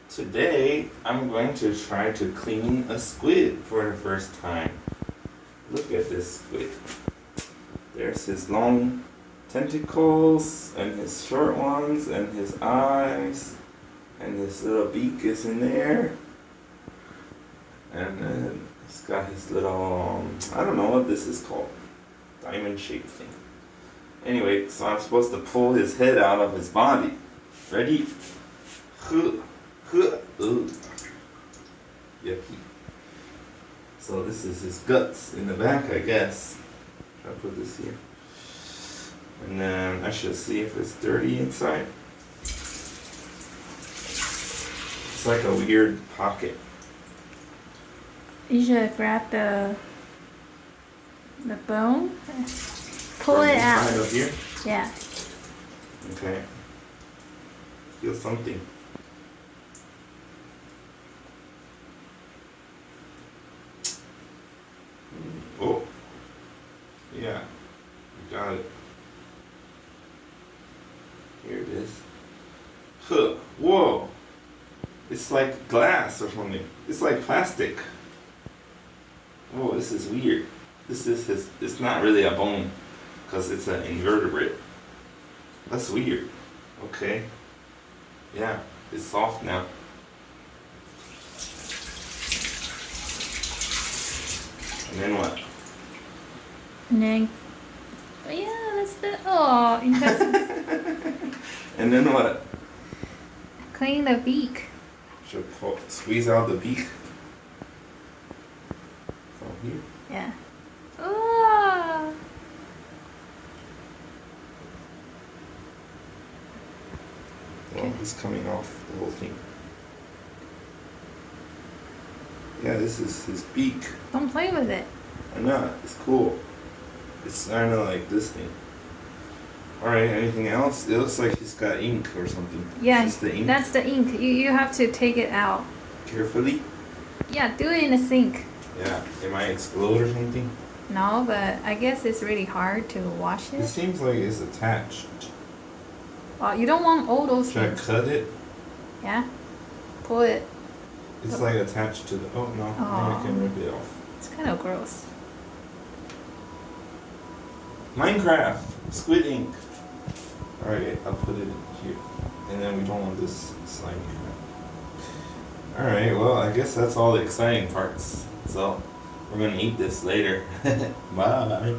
Today, I'm going to try to clean a squid for the first time. Look at this squid. There's his long tentacles, and his short ones, and his eyes, and his little beak is in there. And then he's got his little, I don't know what this is called, diamond shaped thing. Anyway, so I'm supposed to pull his head out of his body. Ready? Ooh. Yucky. So this is his guts in the back, I guess. I'll put this here. And then I should see if it's dirty inside. It's like a weird pocket. You should grab the bone, pull From it out. inside of here? Yeah. Okay. Feel something. Oh. Yeah. You got it. Here it is. Huh. Whoa. It's like glass or something. It's like plastic. Whoa, this is weird. This is his, it's not really a bone because it's an invertebrate. That's weird. Okay. Yeah, it's soft now. And then what? And then, oh yeah, that's the, oh, interesting. And then what? Clean the beak. Should squeeze out the beak from here. Yeah. Oh. Well, it's coming off the whole thing. Yeah, this is his beak. Don't play with it. I know, it's cool. It's kind of like this thing. Alright, anything else? It looks like he's got ink or something. Yeah, Is this the ink? that's the ink. You have to take it out. Carefully? Yeah, do it in the sink. Yeah, it might explode or something. No, but I guess it's really hard to wash It it. seems like it's attached. You don't want all those Should I things. cut it? Yeah. Pull it. It's like attached to the. Oh no, now I can rip it off. It's kind of gross. Minecraft! Squid ink! Alright, I'll put it in here. And then we don't want this slimy crap. Alright, well, I guess that's all the exciting parts. So, we're gonna eat this later. Bye!